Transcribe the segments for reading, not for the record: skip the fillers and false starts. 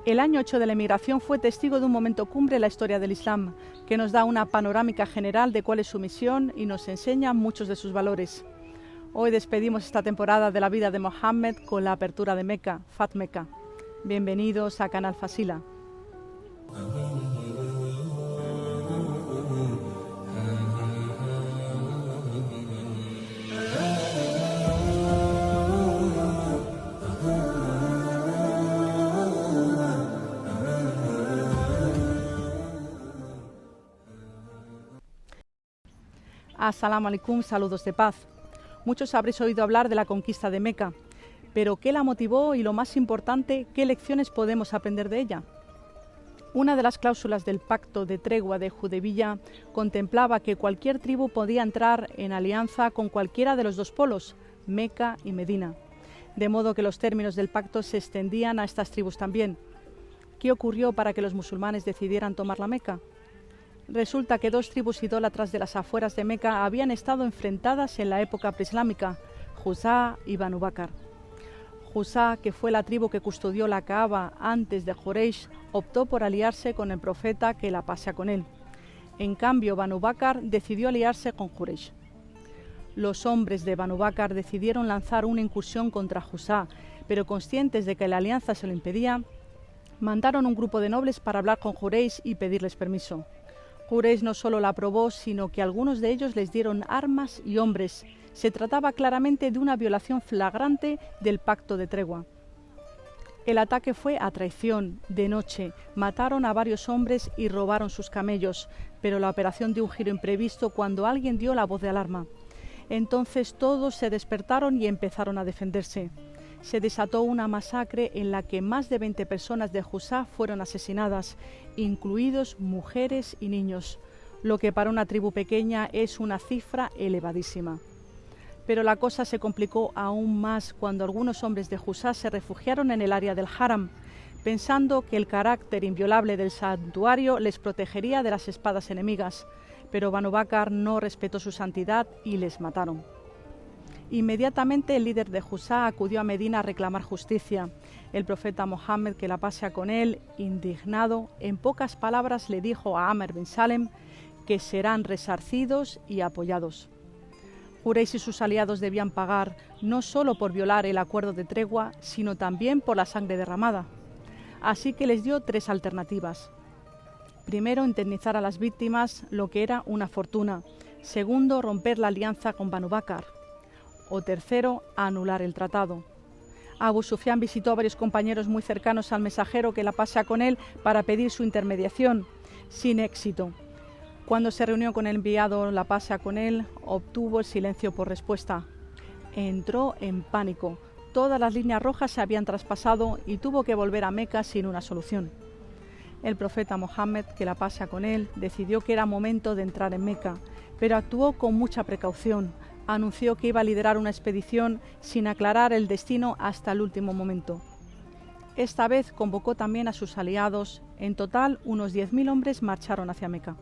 El año 8 de la emigración fue testigo de un momento cumbre en la historia del Islam, que nos da una panorámica general de cuál es su misión y nos enseña muchos de sus valores. Hoy despedimos esta temporada de la vida de Mohammed con la apertura de Meca, Fat Meca. Bienvenidos a Canal Fasila. As-salamu alaikum, saludos de paz. Muchos habréis oído hablar de la conquista de Meca, pero ¿qué la motivó y, lo más importante, qué lecciones podemos aprender de ella? Una de las cláusulas del pacto de tregua de Hudebiya contemplaba que cualquier tribu podía entrar en alianza con cualquiera de los dos polos, Meca y Medina, de modo que los términos del pacto se extendían a estas tribus también. ¿Qué ocurrió para que los musulmanes decidieran tomar la Meca? Resulta que dos tribus idólatras de las afueras de Meca habían estado enfrentadas en la época preislámica, Juzá y Banu Bakr. Juzá, que fue la tribu que custodió la Kaaba antes de Jureish, optó por aliarse con el profeta, que la paz sea con él. En cambio, Banu Bakr decidió aliarse con Jureish. Los hombres de Banu Bakr decidieron lanzar una incursión contra Juzá, pero conscientes de que la alianza se lo impedía, mandaron un grupo de nobles para hablar con Jureish y pedirles permiso. Jureish no solo la aprobó, sino que algunos de ellos les dieron armas y hombres. Se trataba claramente de una violación flagrante del pacto de tregua. El ataque fue a traición, de noche. Mataron a varios hombres y robaron sus camellos, pero la operación dio un giro imprevisto cuando alguien dio la voz de alarma. Entonces todos se despertaron y empezaron a defenderse. Se desató una masacre en la que más de 20 personas de Juzá fueron asesinadas, incluidos mujeres y niños, lo que para una tribu pequeña es una cifra elevadísima. Pero la cosa se complicó aún más cuando algunos hombres de Juzá se refugiaron en el área del Haram, pensando que el carácter inviolable del santuario les protegería de las espadas enemigas, pero Banu Bakr no respetó su santidad y les mataron. Inmediatamente el líder de Juzá acudió a Medina a reclamar justicia. El profeta Mohammed, que la paz sea con él, indignado, en pocas palabras le dijo a Amr bin Salem que serán resarcidos y apoyados. Jureish y sus aliados debían pagar no solo por violar el acuerdo de tregua, sino también por la sangre derramada. Así que les dio tres alternativas. Primero, indemnizar a las víctimas, lo que era una fortuna. Segundo, romper la alianza con Banu Bakr. O tercero, anular el tratado. Abu Sufyan visitó a varios compañeros muy cercanos al mensajero, que la paz sea con él, para pedir su intermediación, sin éxito. Cuando se reunió con el enviado, la paz sea con él, obtuvo el silencio por respuesta. Entró en pánico. Todas las líneas rojas se habían traspasado y tuvo que volver a Meca sin una solución. El profeta Mohammed, que la paz sea con él, decidió que era momento de entrar en Meca, pero actuó con mucha precaución. Anunció que iba a liderar una expedición sin aclarar el destino hasta el último momento. Esta vez convocó también a sus aliados. En total, unos 10.000 hombres marcharon hacia Meca.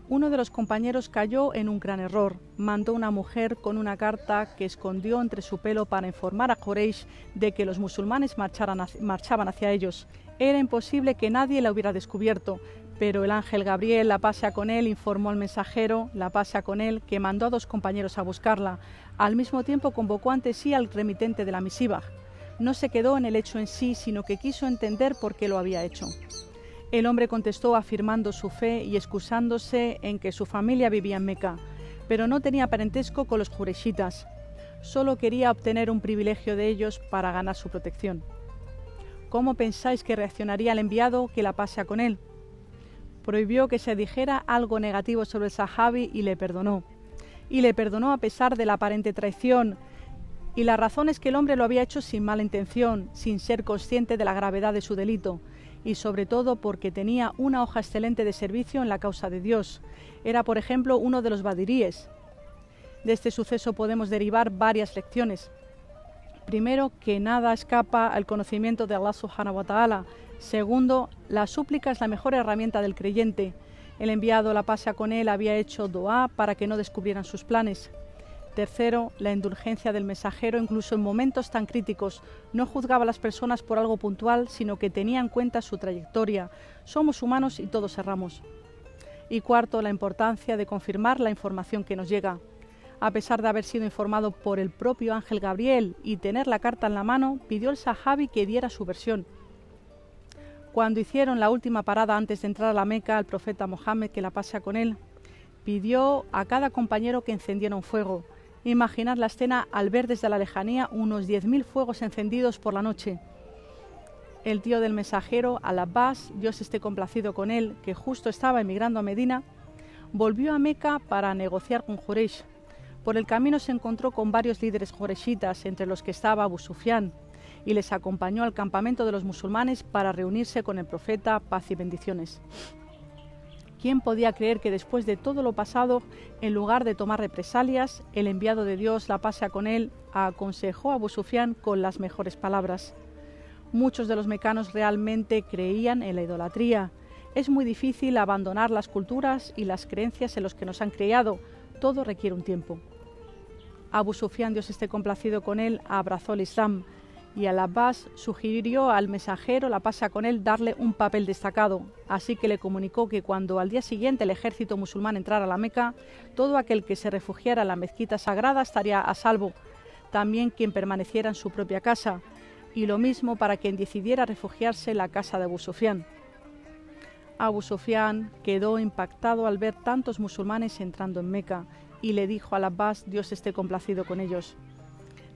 Uno de los compañeros cayó en un gran error. Mandó una mujer con una carta que escondió entre su pelo para informar a Jureish de que los musulmanes marchaban hacia ellos. Era imposible que nadie la hubiera descubierto, pero el ángel Gabriel, la paz sea con él, informó al mensajero, la paz sea con él, que mandó a dos compañeros a buscarla. Al mismo tiempo convocó ante sí al remitente de la misiva. No se quedó en el hecho en sí, sino que quiso entender por qué lo había hecho. El hombre contestó afirmando su fe y excusándose en que su familia vivía en Meca, pero no tenía parentesco con los jureishitas. Solo quería obtener un privilegio de ellos para ganar su protección. ¿Cómo pensáis que reaccionaría el enviado que la pasea con él? Prohibió que se dijera algo negativo sobre el sahabi y le perdonó. Y le perdonó a pesar de la aparente traición. Y la razón es que el hombre lo había hecho sin mala intención, sin ser consciente de la gravedad de su delito. Y sobre todo porque tenía una hoja excelente de servicio en la causa de Dios. Era, por ejemplo, uno de los badiríes. De este suceso podemos derivar varias lecciones. Primero, que nada escapa al conocimiento de Allah subhanahu wa ta'ala. Segundo, la súplica es la mejor herramienta del creyente. El enviado, la paz sea con él, había hecho dua para que no descubrieran sus planes. Tercero, la indulgencia del mensajero, incluso en momentos tan críticos, no juzgaba a las personas por algo puntual, sino que tenía en cuenta su trayectoria. Somos humanos y todos erramos. Y cuarto, la importancia de confirmar la información que nos llega. A pesar de haber sido informado por el propio ángel Gabriel y tener la carta en la mano, pidió al sahabi que diera su versión. Cuando hicieron la última parada antes de entrar a la Meca, el profeta Mohammed, que la paz sea con él, pidió a cada compañero que encendiera un fuego. Imaginad la escena al ver desde la lejanía unos 10.000 fuegos encendidos por la noche. El tío del mensajero, Al-Abbas, Dios esté complacido con él, que justo estaba emigrando a Medina, volvió a Meca para negociar con Juraysh. Por el camino se encontró con varios líderes jureishitas, entre los que estaba Abu Sufyan, y les acompañó al campamento de los musulmanes para reunirse con el profeta, paz y bendiciones. ¿Quién podía creer que después de todo lo pasado, en lugar de tomar represalias, el enviado de Dios, la paz sea con él, aconsejó a Abu Sufyan con las mejores palabras? Muchos de los mecanos realmente creían en la idolatría. Es muy difícil abandonar las culturas y las creencias en los que nos han criado. Todo requiere un tiempo. Abu Sufyan, Dios esté complacido con él, abrazó el Islam, y Al-Abbas sugirió al mensajero, la paz sea con él, darle un papel destacado. Así que le comunicó que cuando al día siguiente el ejército musulmán entrara a la Meca, todo aquel que se refugiara en la mezquita sagrada estaría a salvo, también quien permaneciera en su propia casa, y lo mismo para quien decidiera refugiarse en la casa de Abu Sufyan. Abu Sufyan quedó impactado al ver tantos musulmanes entrando en Meca y le dijo a Al-Abbas, Dios esté complacido con ellos: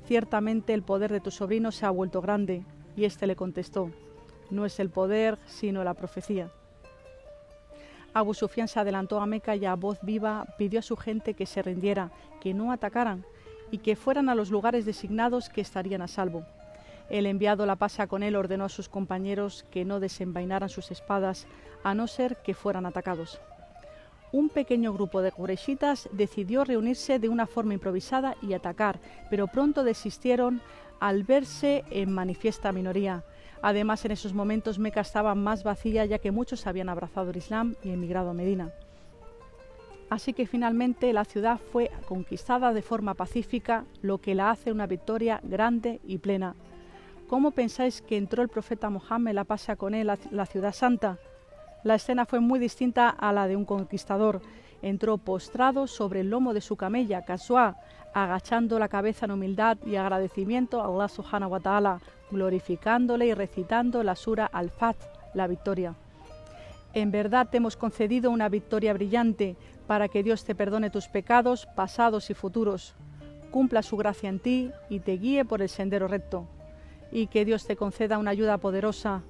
ciertamente el poder de tu sobrino se ha vuelto grande. Y éste le contestó: no es el poder, sino la profecía. Abu Sufyan se adelantó a Meca y a voz viva pidió a su gente que se rindiera, que no atacaran y que fueran a los lugares designados, que estarían a salvo. El enviado, la paz sea con él, ordenó a sus compañeros que no desenvainaran sus espadas, a no ser que fueran atacados. Un pequeño grupo de Quraishitas decidió reunirse de una forma improvisada y atacar, pero pronto desistieron al verse en manifiesta minoría. Además, en esos momentos Meca estaba más vacía, ya que muchos habían abrazado el Islam y emigrado a Medina. Así que finalmente la ciudad fue conquistada de forma pacífica, lo que la hace una victoria grande y plena. ¿Cómo pensáis que entró el profeta Mohammed, la paz sea con él, a la ciudad santa? La escena fue muy distinta a la de un conquistador. Entró postrado sobre el lomo de su camella, Kaswa, agachando la cabeza en humildad y agradecimiento a Allah subhanahu wa ta'ala, glorificándole y recitando la sura Al-Fath, la victoria. En verdad te hemos concedido una victoria brillante, para que Dios te perdone tus pecados pasados y futuros, cumpla su gracia en ti y te guíe por el sendero recto, y que Dios te conceda una ayuda poderosa.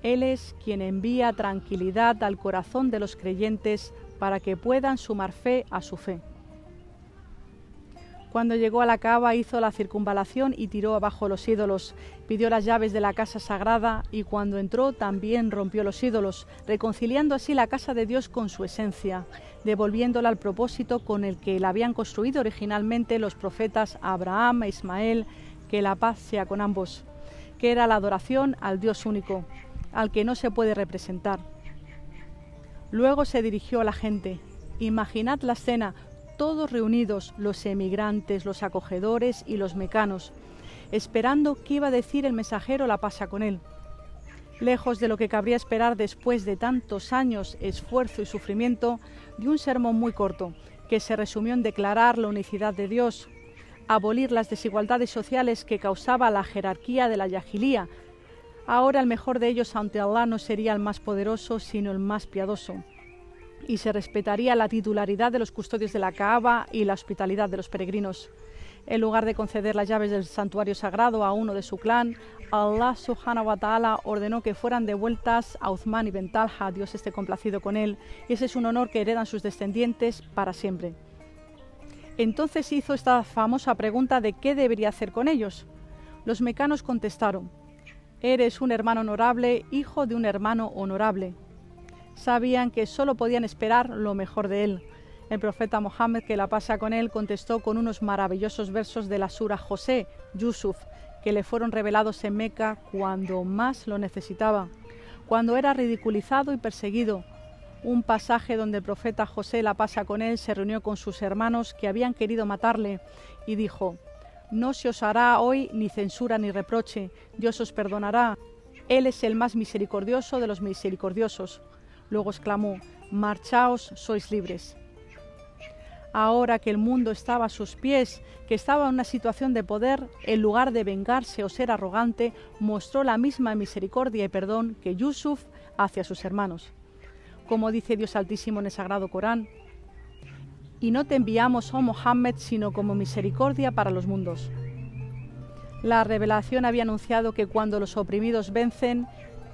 Él es quien envía tranquilidad al corazón de los creyentes para que puedan sumar fe a su fe. Cuando llegó a la Kaaba hizo la circunvalación y tiró abajo los ídolos, pidió las llaves de la casa sagrada y cuando entró también rompió los ídolos, reconciliando así la casa de Dios con su esencia, devolviéndola al propósito con el que la habían construido originalmente los profetas Abraham e Ismael, que la paz sea con ambos, que era la adoración al Dios único, al que no se puede representar. Luego se dirigió a la gente. Imaginad la escena, todos reunidos, los emigrantes, los acogedores y los mecanos, esperando qué iba a decir el mensajero, la paz sea con él. Lejos de lo que cabría esperar después de tantos años, esfuerzo y sufrimiento, dio un sermón muy corto, que se resumió en declarar la unicidad de Dios, abolir las desigualdades sociales que causaba la jerarquía de la yajilía. Ahora el mejor de ellos ante Allah no sería el más poderoso, sino el más piadoso, y se respetaría la titularidad de los custodios de la Kaaba y la hospitalidad de los peregrinos. En lugar de conceder las llaves del santuario sagrado a uno de su clan, Allah subhanahu wa ta'ala ordenó que fueran devueltas a Uthman ibn Talha, Dios esté complacido con él, y ese es un honor que heredan sus descendientes para siempre. Entonces hizo esta famosa pregunta de qué debería hacer con ellos. Los mecanos contestaron: eres un hermano honorable, hijo de un hermano honorable. Sabían que solo podían esperar lo mejor de él. El profeta Mohammed, que la pasa con él, contestó con unos maravillosos versos de la sura José, Yusuf, que le fueron revelados en Meca cuando más lo necesitaba, cuando era ridiculizado y perseguido. Un pasaje donde el profeta José, la pasa con él, se reunió con sus hermanos que habían querido matarle y dijo: no se os hará hoy ni censura ni reproche, Dios os perdonará. Él es el más misericordioso de los misericordiosos. Luego exclamó: marchaos, sois libres. Ahora que el mundo estaba a sus pies, que estaba en una situación de poder, en lugar de vengarse o ser arrogante, mostró la misma misericordia y perdón que Yusuf hacia sus hermanos. Como dice Dios Altísimo en el Sagrado Corán: y no te enviamos, oh Mohammed, sino como misericordia para los mundos. La revelación había anunciado que cuando los oprimidos vencen,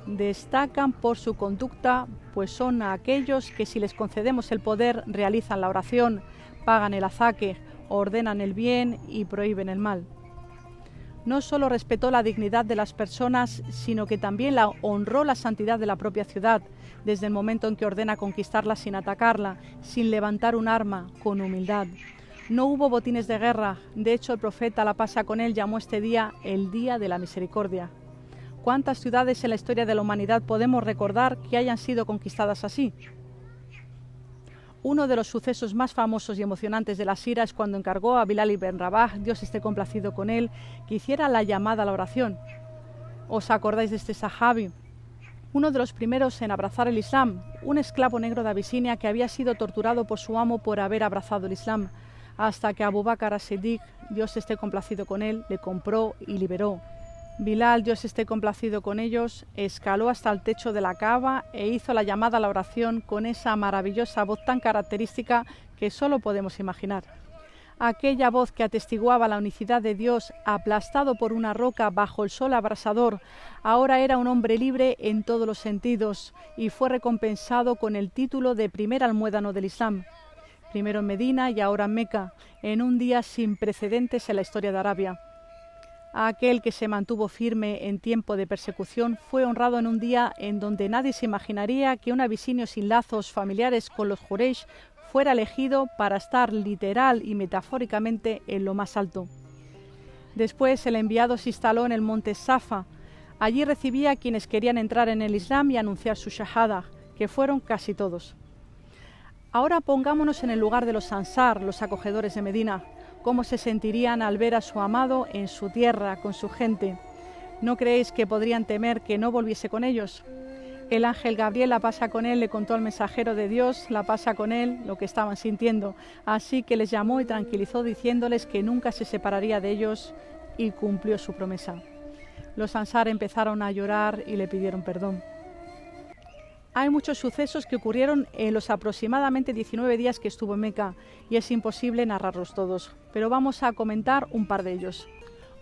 destacan por su conducta, pues son aquellos que si les concedemos el poder realizan la oración, pagan el azaque, ordenan el bien y prohíben el mal. No solo respetó la dignidad de las personas, sino que también honró la santidad de la propia ciudad, desde el momento en que ordena conquistarla sin atacarla, sin levantar un arma, con humildad. No hubo botines de guerra, de hecho el profeta, la pasa con él, llamó este día el Día de la Misericordia. ¿Cuántas ciudades en la historia de la humanidad podemos recordar que hayan sido conquistadas así? Uno de los sucesos más famosos y emocionantes de la sira es cuando encargó a Bilal ibn Rabah, Dios esté complacido con él, que hiciera la llamada a la oración. ¿Os acordáis de este sahabi? Uno de los primeros en abrazar el Islam, un esclavo negro de Abisinia que había sido torturado por su amo por haber abrazado el Islam, hasta que Abu Bakr as-Siddiq, Dios esté complacido con él, le compró y liberó. Bilal, Dios esté complacido con ellos, escaló hasta el techo de la Kaaba e hizo la llamada a la oración con esa maravillosa voz tan característica que solo podemos imaginar. Aquella voz que atestiguaba la unicidad de Dios, aplastado por una roca bajo el sol abrasador, ahora era un hombre libre en todos los sentidos y fue recompensado con el título de primer almuédano del Islam. Primero en Medina y ahora en Meca, en un día sin precedentes en la historia de Arabia. Aquel que se mantuvo firme en tiempo de persecución fue honrado en un día en donde nadie se imaginaría que un abisinio sin lazos familiares con los Jureish fuera elegido para estar literal y metafóricamente en lo más alto. Después el enviado se instaló en el monte Safa. Allí recibía a quienes querían entrar en el Islam y anunciar su shahada, que fueron casi todos. Ahora pongámonos en el lugar de los Ansar, los acogedores de Medina. ¿Cómo se sentirían al ver a su amado en su tierra, con su gente? ¿No creéis que podrían temer que no volviese con ellos? El ángel Gabriel, la pasa con él, le contó al mensajero de Dios, la pasa con él, lo que estaban sintiendo. Así que les llamó y tranquilizó diciéndoles que nunca se separaría de ellos y cumplió su promesa. Los Ansar empezaron a llorar y le pidieron perdón. Hay muchos sucesos que ocurrieron en los aproximadamente 19 días que estuvo en Meca y es imposible narrarlos todos, pero vamos a comentar un par de ellos.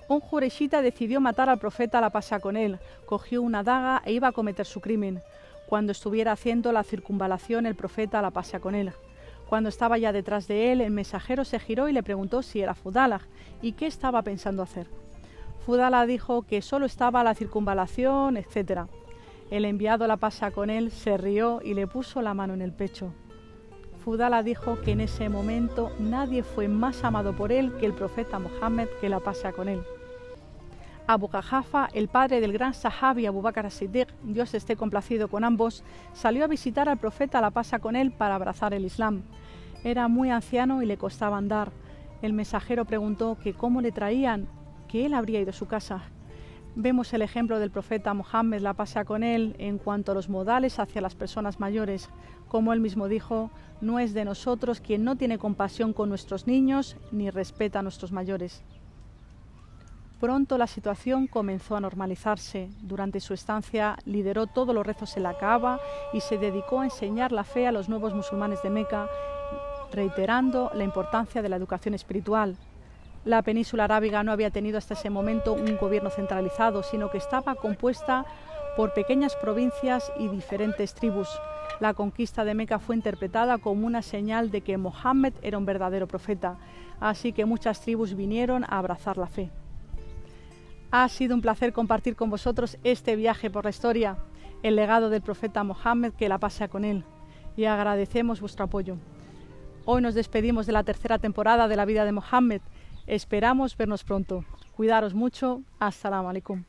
Un jureshita decidió matar al profeta, la pasa con él, cogió una daga e iba a cometer su crimen. Cuando estuviera haciendo la circunvalación, el profeta, la pasa con él. Cuando estaba ya detrás de él, el mensajero se giró y le preguntó si era Fudalah y qué estaba pensando hacer. Fudalah dijo que solo estaba a la circunvalación, etc. El enviado, la pasa con él, se rió y le puso la mano en el pecho. Fudalah dijo que en ese momento nadie fue más amado por él que el profeta Mohammed, que la pasa con él. Abu Qahafa, el padre del gran sahabi Abu Bakr as-Siddiq, Dios esté complacido con ambos, salió a visitar al profeta, la pasa con él, para abrazar el Islam. Era muy anciano y le costaba andar. El mensajero preguntó que cómo le traían, que él habría ido a su casa. Vemos el ejemplo del profeta Mohammed, la pasa con él, en cuanto a los modales hacia las personas mayores. Como él mismo dijo, no es de nosotros quien no tiene compasión con nuestros niños ni respeta a nuestros mayores. Pronto la situación comenzó a normalizarse. Durante su estancia lideró todos los rezos en la Kaaba y se dedicó a enseñar la fe a los nuevos musulmanes de Meca, reiterando la importancia de la educación espiritual. La península arábiga no había tenido hasta ese momento un gobierno centralizado, sino que estaba compuesta por pequeñas provincias y diferentes tribus. La conquista de Meca fue interpretada como una señal de que Mohammed era un verdadero profeta, así que muchas tribus vinieron a abrazar la fe. Ha sido un placer compartir con vosotros este viaje por la historia, el legado del profeta Mohammed, que la pase con él, y agradecemos vuestro apoyo. Hoy nos despedimos de la tercera temporada de la vida de Mohammed. Esperamos vernos pronto. Cuidaros mucho. As-salamu alaikum.